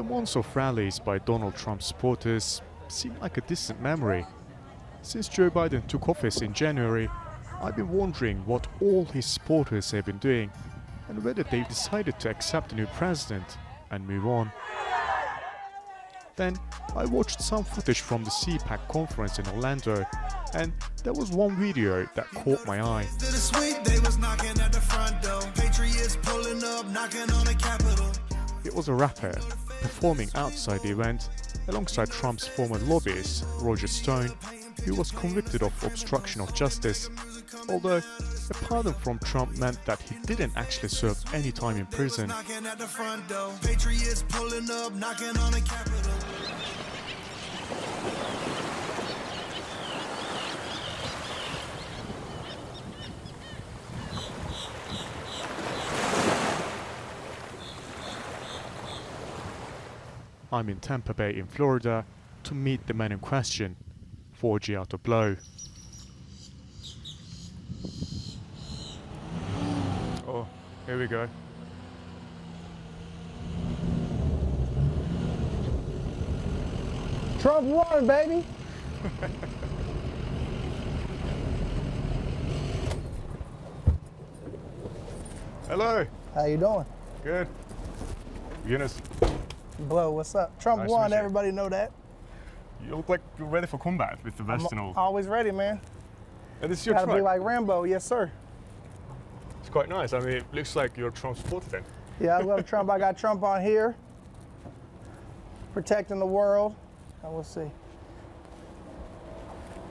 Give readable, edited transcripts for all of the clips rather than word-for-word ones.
The months of rallies by Donald Trump supporters seem like a distant memory. Since Joe Biden took office in January, I've been wondering what all his supporters have been doing and whether they've decided to accept the new president and move on. Then I watched some footage from the CPAC conference in Orlando, and there was one video that caught my eye. It was a rapper performing outside the event alongside Trump's former lobbyist, Roger Stone, who was convicted of obstruction of justice, although a pardon from Trump meant that he didn't actually serve any time in prison. I'm in Tampa Bay in Florida to meet the man in question, Forgiato Blow. Oh, here we go. Trump won, baby! Hello. How you doing? Good. Yunus. Blow, what's up? Trump Nice won, everybody know that. You look like you're ready for combat with the vest and all. Always ready, man. And this is your Gotta truck? be like Rambo, yes sir. It's quite nice. I mean, it looks like you're Trump supporter then. Yeah, I love Trump. I got Trump on here. Protecting the world. And we'll see.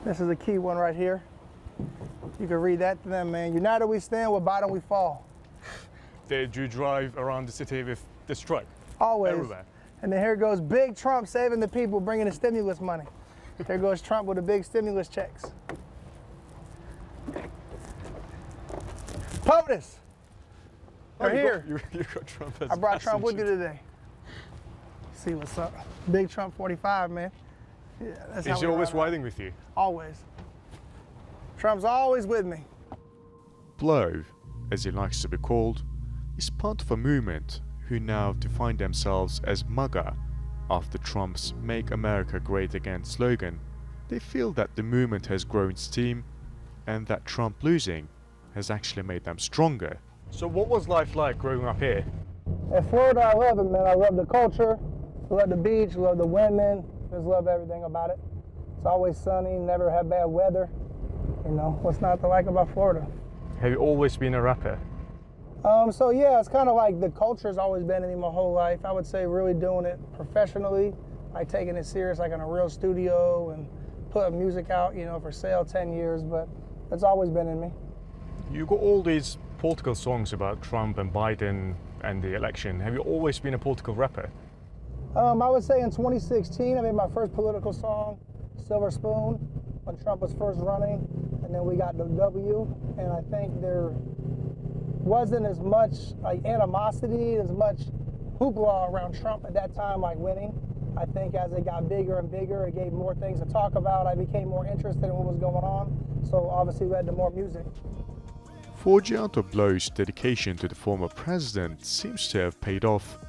This is a key one right here. You can read that to them, man. United we stand, with Biden we fall. Did you drive around the city with this truck? Always. Everywhere. And then here goes big Trump saving the people, bringing the stimulus money. There goes Trump with the big stimulus checks. POTUS! We're here. You got Trump as I brought Trump with you passenger. today. See what's up. Big Trump 45, man. Yeah, that's how Is he we always ride. riding with you? Always. Trump's always with me. Blow, as he likes to be called, is part of a movement who now define themselves as MAGA after Trump's Make America Great Again slogan. They feel that the movement has grown steam and that Trump losing has actually made them stronger. So what was life like growing up here? In Florida, I love it, man. I love the culture, love the beach, love the women, just love everything about it. It's always sunny, never have bad weather. You know, what's not to like about Florida? Have you always been a rapper? So yeah, it's kind of like the culture's always been in me my whole life. I would say really doing it professionally, like taking it serious, like in a real studio and putting music out, you know, for sale 10 years, but it's always been in me. You got all these political songs about Trump and Biden and the election. Have you always been a political rapper? I would say in 2016, I made my first political song, Silver Spoon, when Trump was first running, and then we got the W, and I think there wasn't as much like animosity, as much hoopla around Trump at that time, like winning. I think as it got bigger and bigger, it gave more things to talk about. I became more interested in what was going on, so obviously led to more music. Forgiato Blow's dedication to the former president seems to have paid off.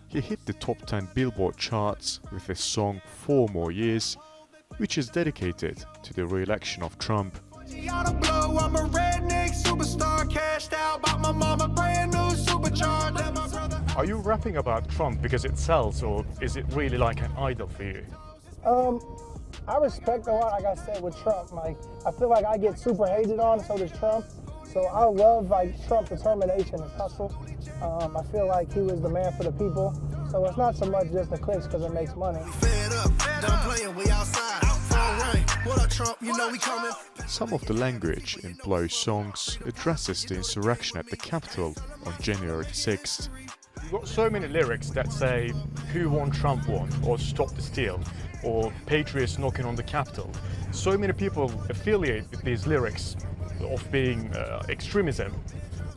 He hit the top 10 Billboard charts with his song 4 More Years, which is dedicated to the re-election of Trump. Forgiato Blow, I'm a redneck superstar, cashed out, bought my mama brand new supercharged. Are you rapping about Trump because it sells, or is it really like an idol for you? I respect a lot, like I said, with Trump. Like, I feel like I get super hated on, so does Trump. So I love like Trump's determination and hustle. I feel like he was the man for the people. So it's not so much just the clicks because it makes money. Some of the language in Blow's songs addresses the insurrection at the Capitol on January 6th. You've got so many lyrics that say, "Who won Trump won," or "Stop the steal," or "Patriots knocking on the Capitol." So many people affiliate with these lyrics of being extremism,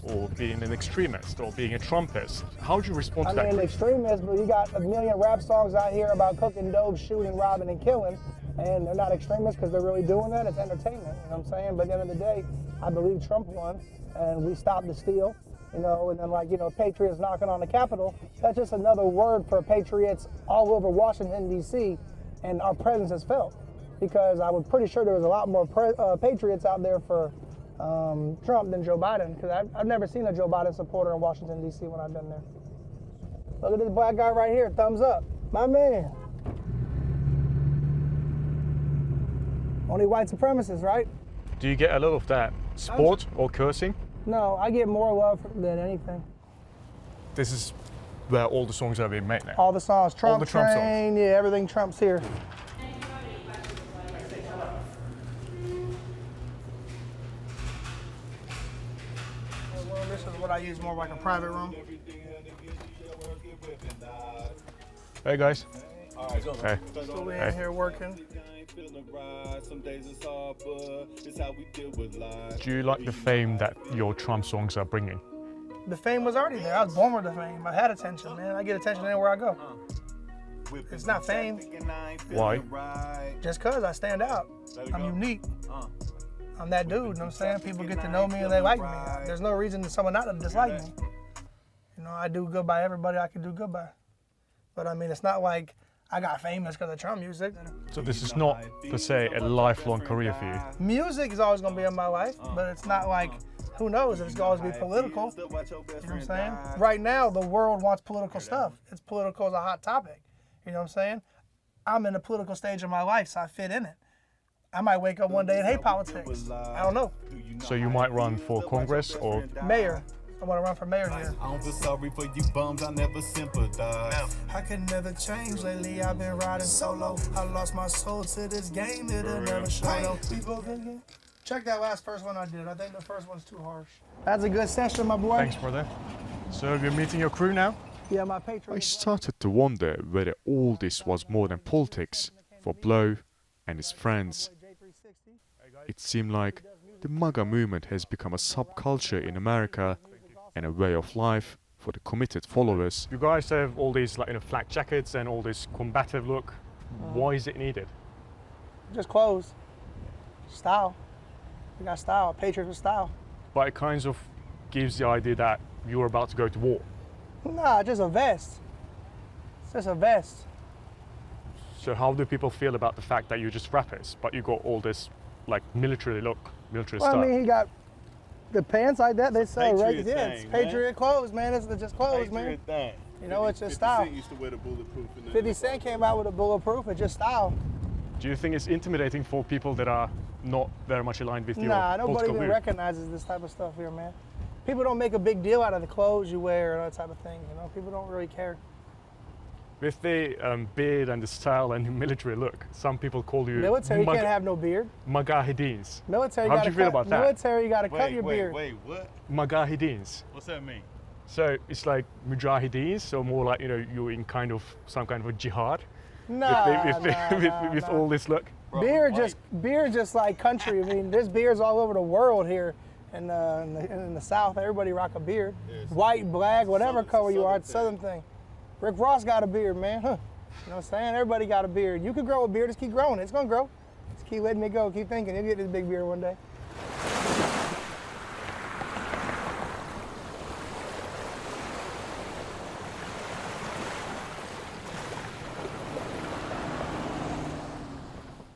or being an extremist, or being a Trumpist. How do you respond to that? I mean, extremist, but you got a million rap songs out here about cooking dope, shooting, robbing, and killing, and they're not extremists because they're really doing that. It's entertainment, you know what I'm saying? But at the end of the day, I believe Trump won, and we stopped the steal, you know, and then like, you know, Patriots knocking on the Capitol. That's just another word for Patriots all over Washington, D.C., and our presence is felt. Because I was pretty sure there was a lot more Patriots out there for Trump than Joe Biden, because I've never seen a Joe Biden supporter in Washington, D.C. when I've been there. Look at this black guy right here, thumbs up. My man. Only white supremacists, right? Do you get a lot of that sport or cursing? No, I get more love than anything. This is where all the songs are being made now. All the songs, Trump all the Trump Train, songs. Yeah, everything Trump's here. This is what I use more like a private room. Hey guys. Hey. So we in here working. Do you like the fame that your Trump songs are bringing? The fame was already there. I was born with the fame. I had attention, man. I get attention anywhere I go. It's not fame. Why? Just cause I stand out. I'm unique. I'm that dude, you know what I'm saying? People get to know me and they like me. There's no reason for someone not to dislike me. You know, I do good by everybody I can do good by. But I mean, it's not like I got famous because of Trump music. So this is not, per se, a lifelong career for you? Music is always gonna be in my life, but it's not like, who knows, it's gonna always be political. You know what I'm saying? Right now, the world wants political stuff. It's political as a hot topic. You know what I'm saying? I'm in the political stage of my life, so I fit in it. I might wake up one day and hate politics. I don't know. So you might run for Congress or? Mayor. I want to run for mayor here. I don't feel sorry for you bums, I never sympathize. I can never change lately, I've been riding solo. I lost my soul to this game, it'll never show. Check that first one I did. I think the first one's too harsh. That's a good session, my boy. Thanks, brother. So you're meeting your crew now? Yeah, my Patriot. I started to wonder whether all this was more than politics for Blow and his friends. It seemed like the MAGA movement has become a subculture in America and a way of life for the committed followers. You guys have all these flak jackets and all this combative look. Why is it needed? Just clothes. Style. We got style. Patriots with style. But it kind of gives the idea that you're about to go to war. Nah, just a vest. It's just a vest. So how do people feel about the fact that you're just rappers, but you got all this military look, military stuff? I mean, he got the pants like that. They sell Patriot yeah, it's Patriot clothes, man. It's just clothes, Patriot man. thing. You know, it's just style. 50 Cent used to wear the bulletproof. 50 Cent came out with a bulletproof. It's just style. Do you think it's intimidating for people that are not very much aligned with your Nah, nobody political even view? recognizes this type of stuff here, man. People don't make a big deal out of the clothes you wear and that type of thing. You know, people don't really care. With the beard and the style and the military look, some people call you Military can't have no beard. Mujahideen. Military. How do you feel about that? Military, you got to cut your beard. Wait, what? Mujahideen. What's that mean? So it's like Mujahideen, so more like you're in some kind of a jihad. Nah, with all this look. Bro, beard just like country. I mean, there's beards all over the world here, and in the South, everybody rock a beard. White, black, whatever color you are, it's a Southern thing. Rick Ross got a beard, man. Huh. You know what I'm saying? Everybody got a beard. You could grow a beard, just keep growing it. It's gonna grow. Just keep letting it go. Keep thinking. You'll get this big beard one day.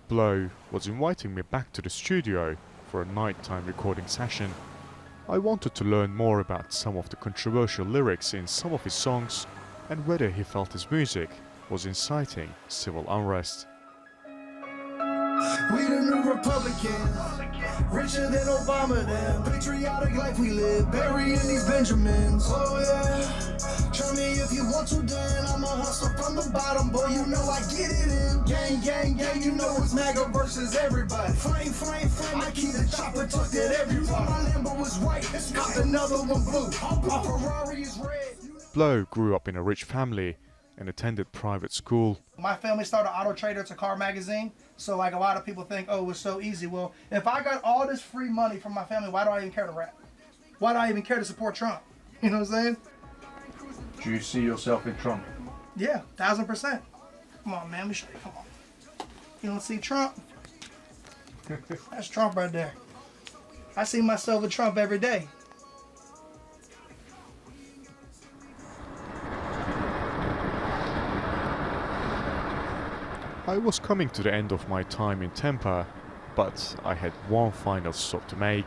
Blow was inviting me back to the studio for a nighttime recording session. I wanted to learn more about some of the controversial lyrics in some of his songs and whether he felt his music was inciting civil unrest. We the new Republicans, richer than Obama then. Patriotic life we live, burying these Benjamins. Oh yeah, try me if you want to, then I'ma hustle from the bottom, boy, you know I get it in. Gang, gang, gang, you know it's MAGA versus everybody. Flame, flame, flame, I keep the chopper tucked at everybody. My Lambo was white, got another one blue. My Ferrari is red. Blow grew up in a rich family and attended private school. My family started Auto Trader. It's a car magazine. So like a lot of people think, oh, it's so easy. Well, if I got all this free money from my family, why do I even care to rap? Why do I even care to support Trump? You know what I'm saying? Do you see yourself in Trump? Yeah, 1000%. Come on, man, let me show you. Come on. You don't see Trump? That's Trump right there. I see myself with Trump every day. I was coming to the end of my time in Tampa, but I had one final stop to make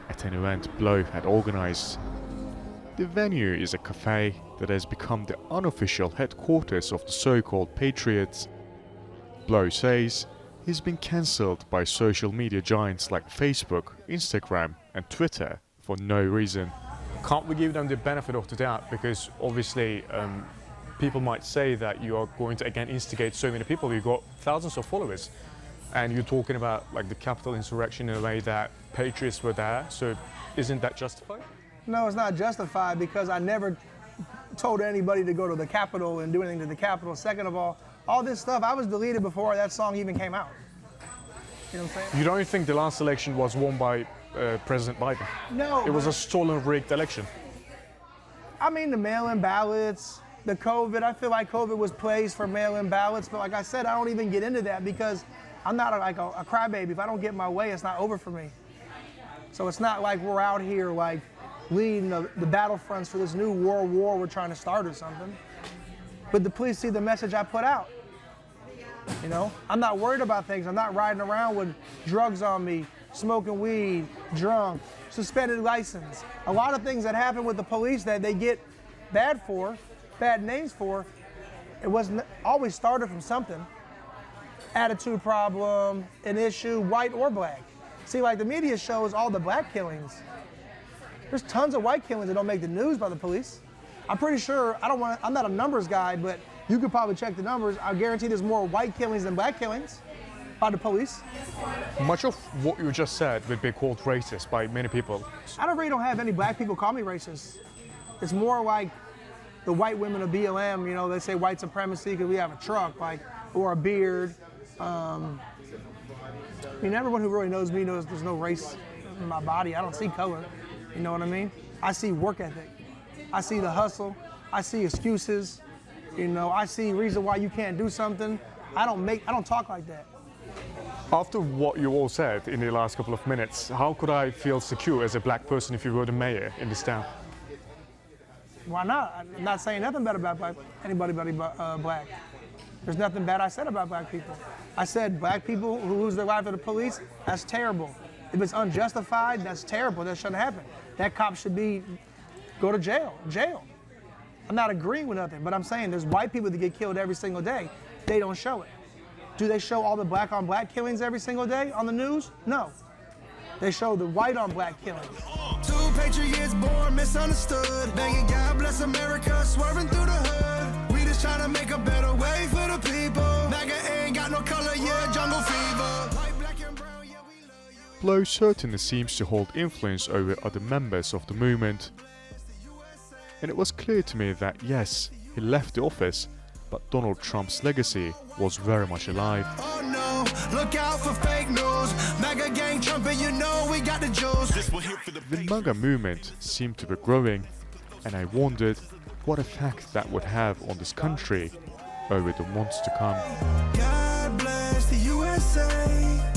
at an event Blow had organized. The venue is a cafe that has become the unofficial headquarters of the so-called Patriots. Blow says he's been cancelled by social media giants like Facebook, Instagram and Twitter for no reason. Can't we give them the benefit of the doubt? Because obviously people might say that you are going to again instigate so many people. You've got thousands of followers and you're talking about like the Capitol insurrection in a way that Patriots were there. So isn't that justified? No, it's not justified because I never told anybody to go to the Capitol and do anything to the Capitol. Second of all this stuff, I was deleted before that song even came out. You know what I'm saying? You don't think the last election was won by President Biden? No. It was a stolen, rigged election. I mean, the mail-in ballots, the COVID, I feel like COVID was placed for mail-in ballots, but like I said, I don't even get into that because I'm not like a crybaby. If I don't get my way, it's not over for me. So it's not like we're out here like leading the battlefronts for this new world war we're trying to start or something. But the police see the message I put out. You know, I'm not worried about things. I'm not riding around with drugs on me, smoking weed, drunk, suspended license. A lot of things that happen with the police that they get bad names for, it wasn't always started from something. Attitude problem, an issue, white or black. See, like the media shows all the black killings. There's tons of white killings that don't make the news by the police. I'm pretty sure, I'm not a numbers guy, but you could probably check the numbers. I guarantee there's more white killings than black killings by the police. Much of what you just said would be called racist by many people. I really don't have any black people call me racist. It's more like the white women of BLM, you know, they say white supremacy because we have a truck, like, or a beard. I mean, everyone who really knows me knows there's no race in my body. I don't see color, you know what I mean? I see work ethic. I see the hustle. I see excuses. You know, I see reason why you can't do something. I don't talk like that. After what you all said in the last couple of minutes, how could I feel secure as a black person if you were the mayor in this town? Why not? I'm not saying nothing bad about anybody but black. There's nothing bad I said about black people. I said black people who lose their life to the police, that's terrible. If it's unjustified, that's terrible. That shouldn't happen. That cop should go to jail. I'm not agreeing with nothing, but I'm saying there's white people that get killed every single day. They don't show it. Do they show all the black on black killings every single day on the news? No. They show the white on black killings. 2 patriots born misunderstood. Banging God bless America, swerving through the hood. We just trying to make a better way for the people. MAGA ain't got no color, yeah, jungle fever. White, black, and brown, yeah, we love you. Blow certainly seems to hold influence over other members of the movement. And it was clear to me that yes, he left the office, but Donald Trump's legacy was very much alive. Oh no, look out for fake news. MAGA gang trumpet, you know we got the juice. The MAGA movement seemed to be growing, and I wondered what effect that would have on this country over the months to come. God bless the USA.